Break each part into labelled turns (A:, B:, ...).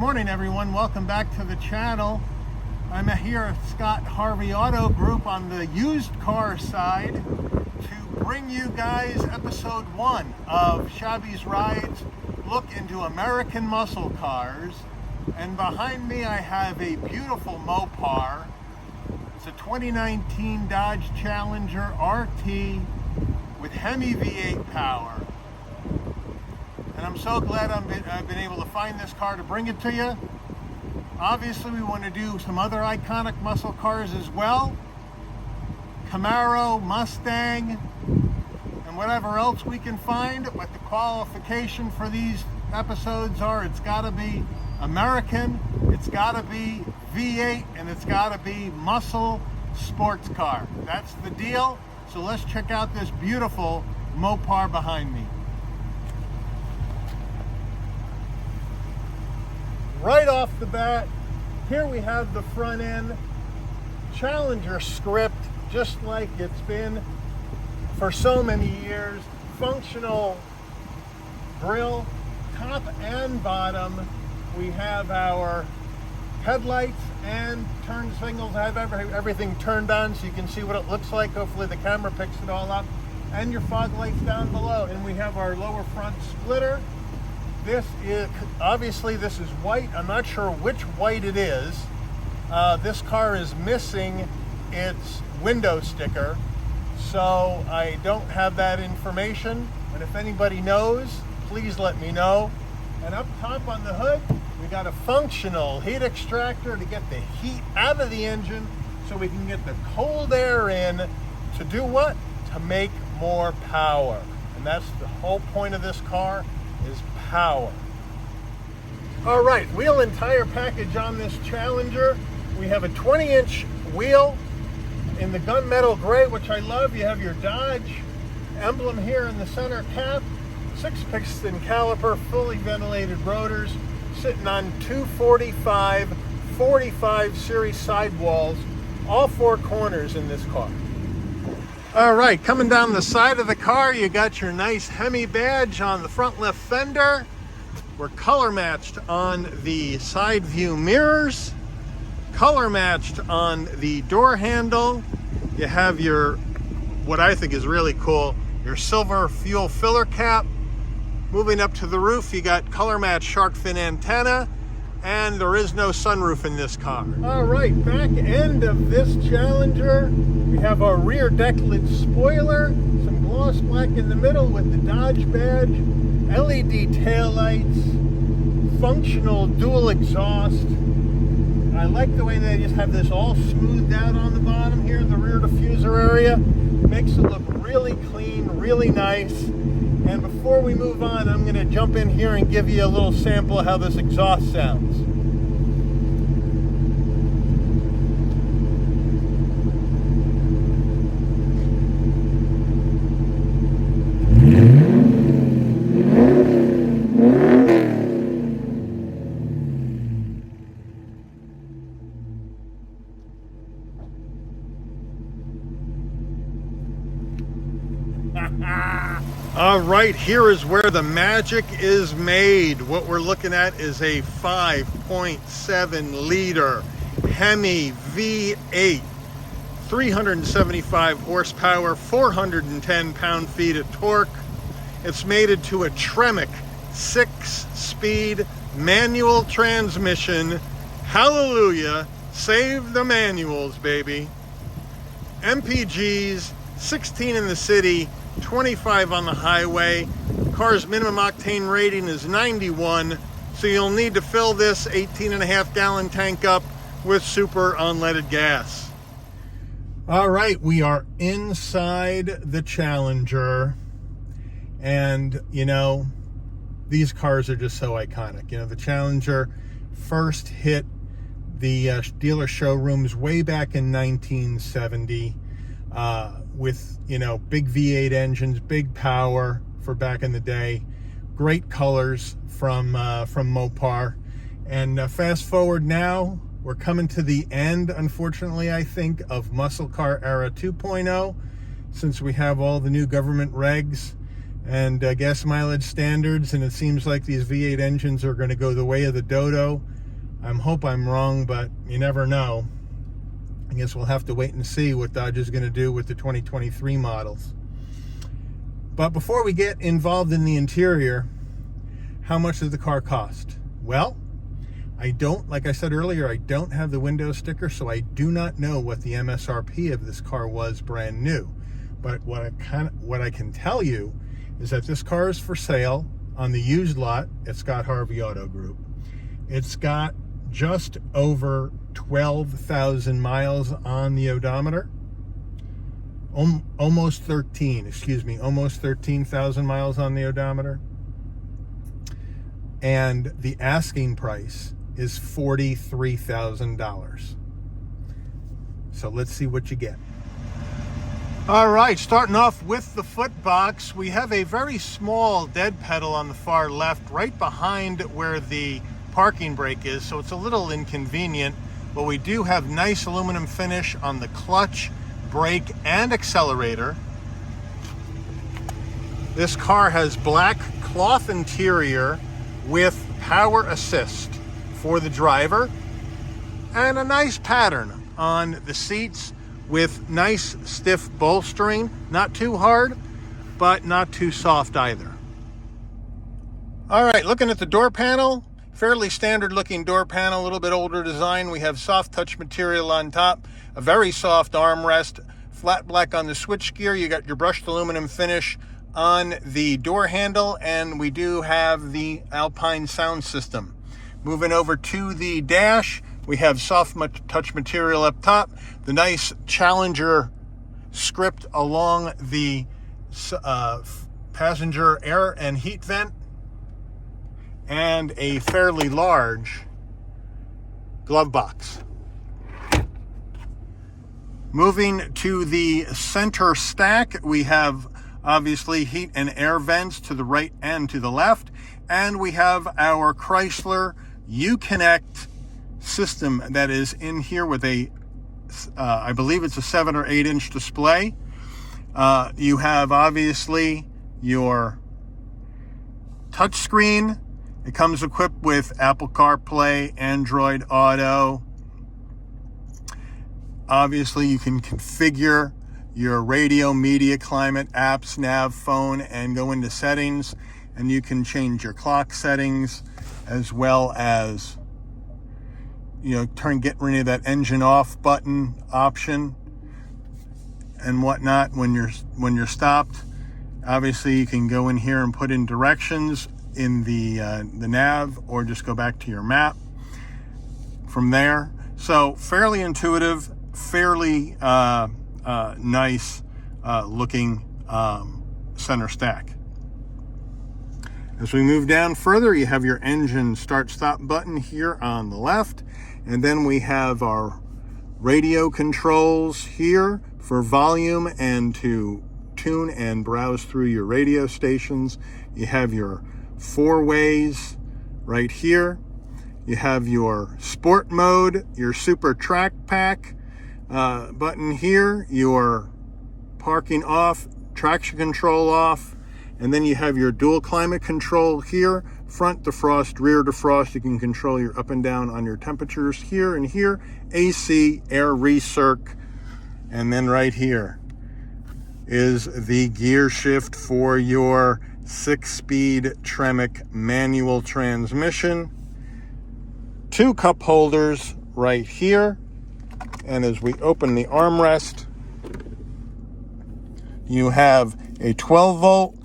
A: morning, everyone. Welcome back to the channel. I'm here at Scott Harvey Auto Group on the used car side to bring you guys episode 1 of Shabby's Rides, look into American muscle cars. And behind me I have a beautiful Mopar. It's a 2019 Dodge Challenger RT with Hemi V8 power. And I'm so glad I've been able to find this car to bring it to you. Obviously, we want to do some other iconic muscle cars as well. Camaro, Mustang, and whatever else we can find. But the qualification for these episodes are it's got to be American, it's got to be V8, and it's got to be muscle sports car. That's the deal. So let's check out this beautiful Mopar behind me. Right off the bat, here we have the front end Challenger script, just like it's been for so many years. Functional grille, top and bottom. We have our headlights and turn signals. I have everything turned on so you can see what it looks like. Hopefully the camera picks it all up. And your fog lights down below. And we have our lower front splitter. This is, obviously this is white. I'm not sure which white it is. This car is missing its window sticker, so I don't have that information. And if anybody knows, please let me know. And up top on the hood, we got a functional heat extractor to get the heat out of the engine so we can get the cold air in to do what? To make more power. And that's the whole point of this car, is power. All right, wheel and tire package on this Challenger. We have a 20-inch wheel in the gunmetal gray, which I love. You have your Dodge emblem here in the center cap, 6-piston caliper, fully ventilated rotors, sitting on 245 series sidewalls, all 4 corners in this car. All right, coming down the side of the car, you got your nice Hemi badge on the front left fender. We're color matched on the side view mirrors, color matched on the door handle. You have your, what I think is really cool, your silver fuel filler cap. Moving up to the roof, you got color matched shark fin antenna, and there is no sunroof in this car. All right, back end of this Challenger, we have our rear deck lid spoiler, some gloss black in the middle with the Dodge badge, LED taillights, functional dual exhaust. I like the way they just have this all smoothed out on the bottom here in the rear diffuser area. Makes it look really clean, really nice. And before we move on, I'm going to jump in here and give you a little sample of how this exhaust sounds. All right, here is where the magic is made. What we're looking at is a 5.7 liter Hemi V8, 375 horsepower, 410 pound-feet of torque. It's mated to a Tremec 6-speed manual transmission. Hallelujah, save the manuals, baby. MPGs, 16 in the city, 25 on the highway. Car's minimum octane rating is 91, so you'll need to fill this 18.5 gallon tank up with super unleaded gas. All right, we are inside the Challenger, and you know, these cars are just so iconic. You know, the Challenger first hit the dealer showrooms way back in 1970. With, you know, big V8 engines, big power for back in the day, great colors from Mopar. And fast forward now, we're coming to the end, unfortunately, I think, of Muscle Car Era 2.0, since we have all the new government regs and gas mileage standards, and it seems like these V8 engines are going to go the way of the dodo. I hope I'm wrong, but you never know. I guess we'll have to wait and see what Dodge is going to do with the 2023 models. But before we get involved in the interior, how much does the car cost? Well, like I said earlier, I don't have the window sticker, so I do not know what the MSRP of this car was brand new. But what I can tell you is that this car is for sale on the used lot at Scott Harvey Auto Group. It's got just over 12,000 miles on the odometer. Almost 13,000 miles on the odometer. And the asking price is $43,000. So let's see what you get. All right, starting off with the foot box, we have a very small dead pedal on the far left, right behind where the parking brake is, so it's a little inconvenient, but we do have nice aluminum finish on the clutch, brake, and accelerator. This car has black cloth interior with power assist for the driver, and a nice pattern on the seats with nice stiff bolstering, not too hard, but not too soft either. All right, looking at the door panel, fairly standard looking door panel, a little bit older design. We have soft touch material on top, a very soft armrest, flat black on the switchgear. You got your brushed aluminum finish on the door handle, and we do have the Alpine sound system. Moving over to the dash, we have soft touch material up top, the nice Challenger script along the passenger air and heat vent, and a fairly large glove box. Moving to the center stack, we have obviously heat and air vents to the right and to the left, and we have our Chrysler Uconnect system that is in here with a I believe it's a 7 or 8 inch display. You have obviously your touchscreen. It comes equipped with Apple CarPlay, Android Auto. Obviously you can configure your radio, media, climate, apps, nav, phone, and go into settings, and you can change your clock settings, as well as, you know, get rid of that engine off button option and whatnot when you're stopped. Obviously you can go in here and put in directions in the nav, or just go back to your map from there. So fairly intuitive, fairly nice looking center stack. As we move down further, you have your engine start-stop button here on the left, and then we have our radio controls here for volume and to tune and browse through your radio stations. You have your 4-ways right here. You have your sport mode, your super track pack button here, your parking off, traction control off, and then you have your dual climate control here, front defrost, rear defrost. You can control your up and down on your temperatures here and here, AC, air recirc, and then right here is the gear shift for your 6-speed Tremec manual transmission. 2 cup holders right here, and as we open the armrest, you have a 12-volt,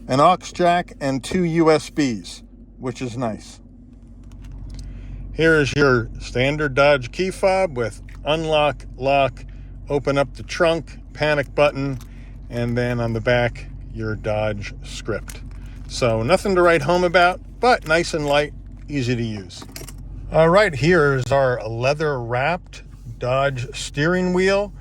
A: an aux jack, and 2 USBs, which is nice. Here is your standard Dodge key fob with unlock, lock, open up the trunk, panic button, and then on the back, your Dodge script. So nothing to write home about, but nice and light, easy to use. All right, here's our leather-wrapped Dodge steering wheel.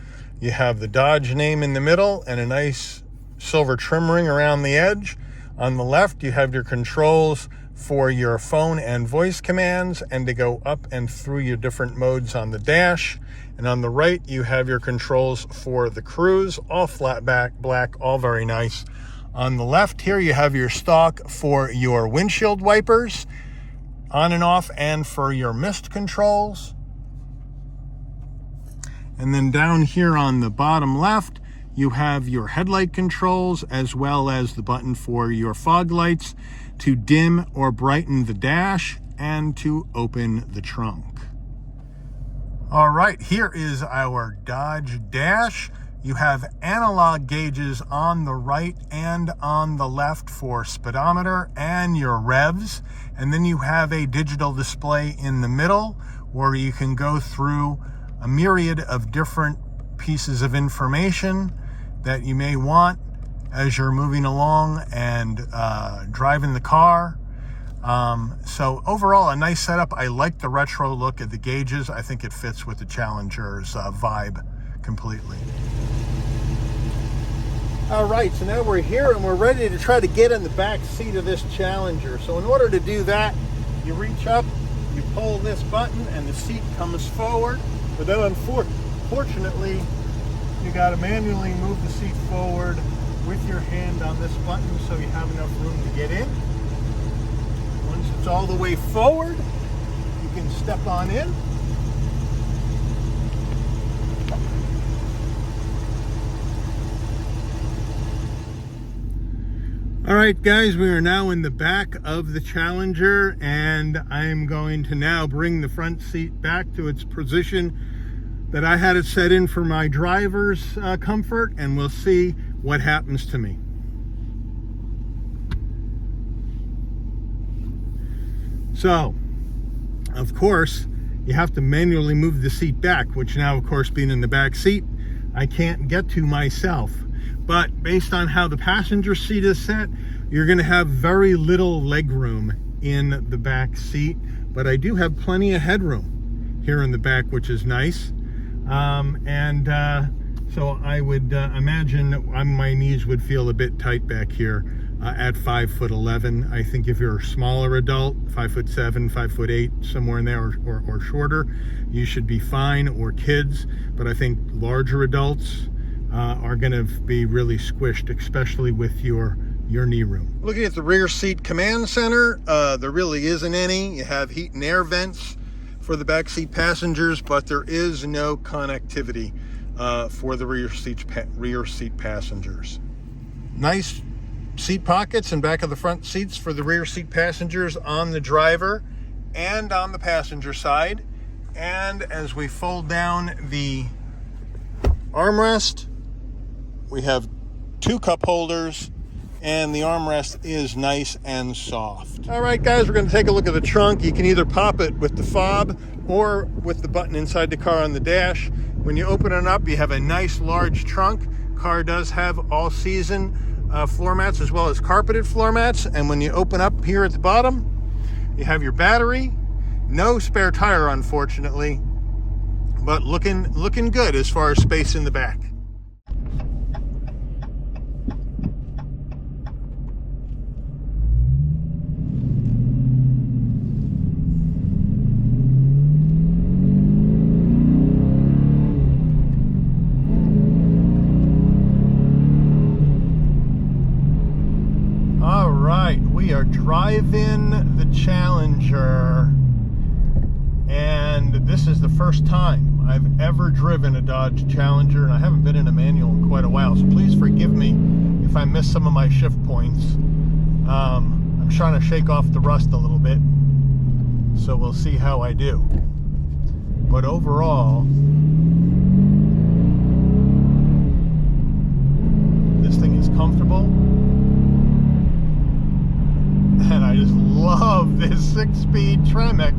A: You have the Dodge name in the middle and a nice silver trim ring around the edge. On the left, you have your controls for your phone and voice commands, and to go up and through your different modes on the dash. And on the right, you have your controls for the cruise, all flat black, all very nice. On the left here, you have your stalk for your windshield wipers, on and off, and for your mist controls. And then down here on the bottom left, you have your headlight controls, as well as the button for your fog lights to dim or brighten the dash and to open the trunk. All right, here is our Dodge dash. You have analog gauges on the right and on the left for speedometer and your revs. And then you have a digital display in the middle where you can go through a myriad of different pieces of information that you may want as you're moving along and driving the car. So overall, a nice setup. I like the retro look at the gauges. I think it fits with the Challenger's vibe completely. All right, so now we're here and we're ready to try to get in the back seat of this Challenger. So in order to do that, you reach up, you pull this button, and the seat comes forward. But then unfortunately, you got to manually move the seat forward with your hand on this button so you have enough room to get in. Once it's all the way forward, you can step on in. All right, guys, we are now in the back of the Challenger, and I'm going to now bring the front seat back to its position that I had it set in for my driver's comfort, and we'll see what happens to me. So, of course, you have to manually move the seat back, which now, of course, being in the back seat, I can't get to myself. But based on how the passenger seat is set, you're going to have very little leg room in the back seat, but I do have plenty of headroom here in the back, which is nice. So I would imagine my knees would feel a bit tight back here at 5'11". I think if you're a smaller adult, 5'7", 5'8", somewhere in there, or shorter, you should be fine, or kids. But I think larger adults are going to be really squished, especially with your knee room. Looking at the rear seat command center, there really isn't any. You have heat and air vents for the back seat passengers, but there is no connectivity for the rear seat passengers. Nice seat pockets and back of the front seats for the rear seat passengers on the driver and on the passenger side. And as we fold down the armrest, we have 2 cup holders, and the armrest is nice and soft. All right, guys, we're going to take a look at the trunk. You can either pop it with the fob or with the button inside the car on the dash. When you open it up, you have a nice large trunk. Car does have all-season floor mats as well as carpeted floor mats. And when you open up here at the bottom, you have your battery. No spare tire, unfortunately, but looking good as far as space in the back. We are driving the Challenger, and this is the first time I've ever driven a Dodge Challenger, and I haven't been in a manual in quite a while, so please forgive me if I miss some of my shift points. I'm trying to shake off the rust a little bit, so we'll see how I do. But overall, this thing is comfortable. And I just love this 6-speed Tremec.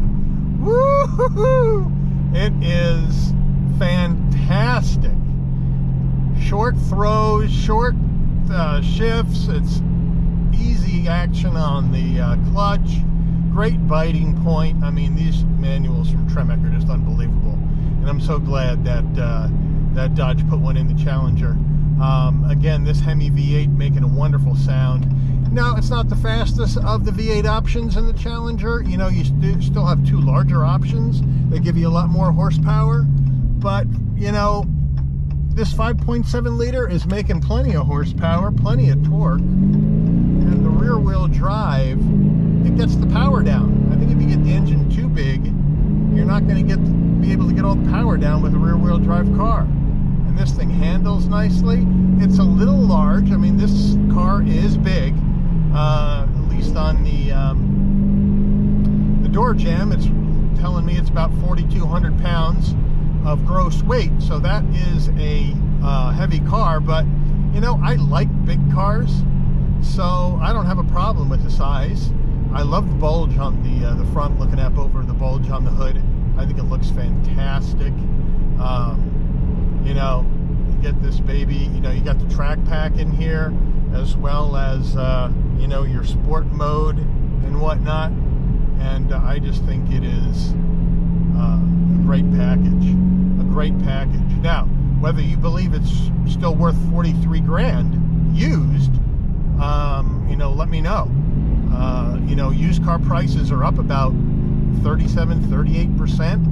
A: Woo-hoo-hoo! It is fantastic. Short throws, short shifts. It's easy action on the clutch. Great biting point. I mean, these manuals from Tremec are just unbelievable. And I'm so glad that that Dodge put one in the Challenger. Again, this Hemi V8 making a wonderful sound. Now, it's not the fastest of the V8 options in the Challenger. You know, you still have 2 larger options that give you a lot more horsepower. But, you know, this 5.7 liter is making plenty of horsepower, plenty of torque. nicely. It's a little large. I mean, this car is big, at least on the door jamb. It's telling me it's about 4,200 pounds of gross weight, so that is a heavy car. But you know, I like big cars, so I don't have a problem with the size. I love the bulge on the front, looking up over the bulge on the hood. I think it looks fantastic. You know, you get this baby, you know, you got the track pack in here, as well as, you know, your sport mode and whatnot. And I just think it is a great package. A great package. Now, whether you believe it's still worth 43 grand used, you know, let me know. You know, used car prices are up about 38%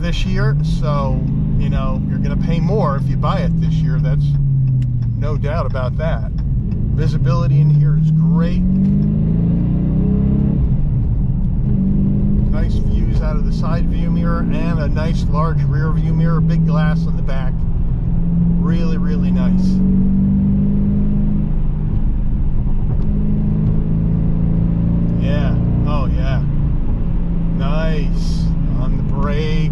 A: this year, so you know you're going to pay more if you buy it this year. That's no doubt about that. Visibility in here is great. Nice views out of the side view mirror and a nice large rear view mirror, big glass on the back. Really, really nice. Yeah, oh yeah, nice. On the brakes,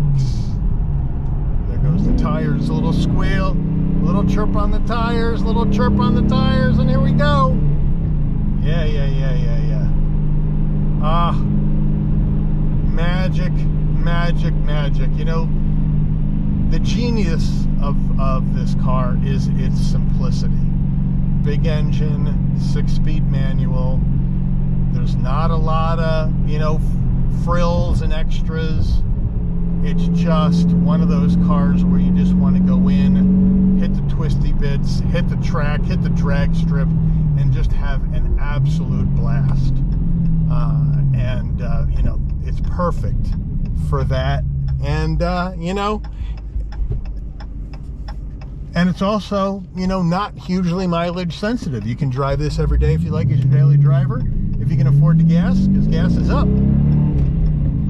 A: there goes the tires, a little squeal, a little chirp on the tires, a little chirp on the tires, and here we go. Yeah. Ah, magic. You know, the genius of this car is its simplicity. Big engine, 6-speed manual. There's not a lot of, you know, frills and extras. It's just one of those cars where you just want to go in, hit the twisty bits, hit the track, hit the drag strip, and just have an absolute blast. You know, it's perfect for that. And, you know, and it's also, you know, not hugely mileage sensitive. You can drive this every day if you like as your daily driver, if you can afford the gas, because gas is up.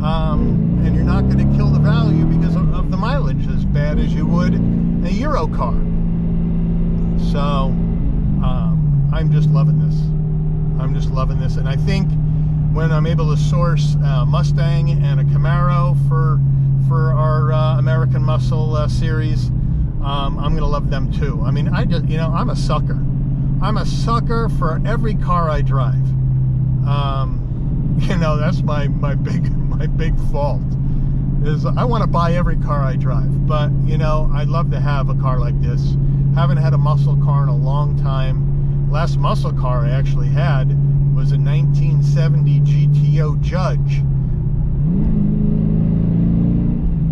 A: And you're not going to kill the value because of the mileage as bad as you would a Euro car. So I'm just loving this. I'm just loving this. And I think when I'm able to source a Mustang and a Camaro for our American Muscle series, I'm going to love them too. I mean, I just, you know, I'm a sucker. I'm a sucker for every car I drive. You know, that's my big fault, is I want to buy every car I drive. But, you know, I'd love to have a car like this. Haven't had a muscle car in a long time. Last muscle car I actually had was a 1970 GTO Judge.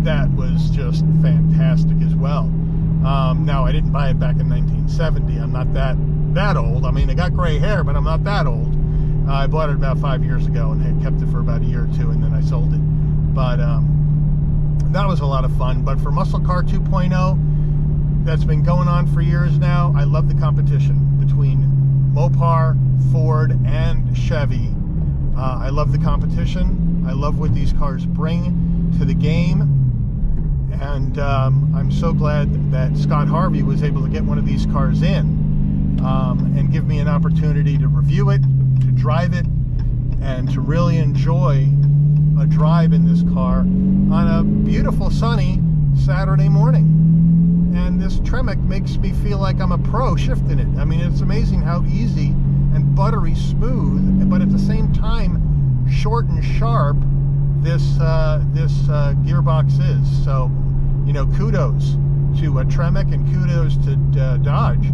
A: That was just fantastic as well. Now, I didn't buy it back in 1970. I'm not that old. I mean, I got gray hair, but I'm not that old. I bought it about 5 years ago and had kept it for about a year or two, and then I sold it. But that was a lot of fun. But for Muscle Car 2.0, that's been going on for years now. I love the competition between Mopar, Ford, and Chevy. I love the competition. I love what these cars bring to the game. And I'm so glad that Scott Harvey was able to get one of these cars in and give me an opportunity to review it, to drive it, and to really enjoy a drive in this car on a beautiful sunny Saturday morning. And this Tremec makes me feel like I'm a pro shifting it. I mean, it's amazing how easy and buttery smooth, but at the same time short and sharp this gearbox is. So, you know, kudos to Tremec and kudos to Dodge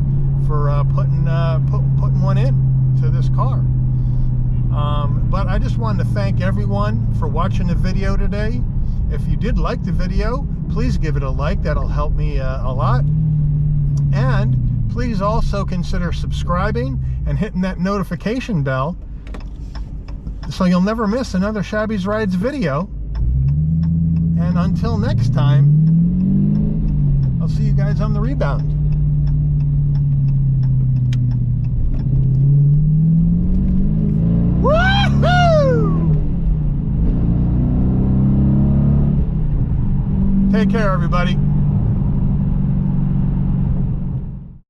A: for putting one in to this car. But I just wanted to thank everyone for watching the video today. If you did like the video, please give it a like. That'll help me a lot. And please also consider subscribing and hitting that notification bell so you'll never miss another Shabby's Rides video. And until next time, I'll see you guys on the rebound. Woohoo! Take care, everybody.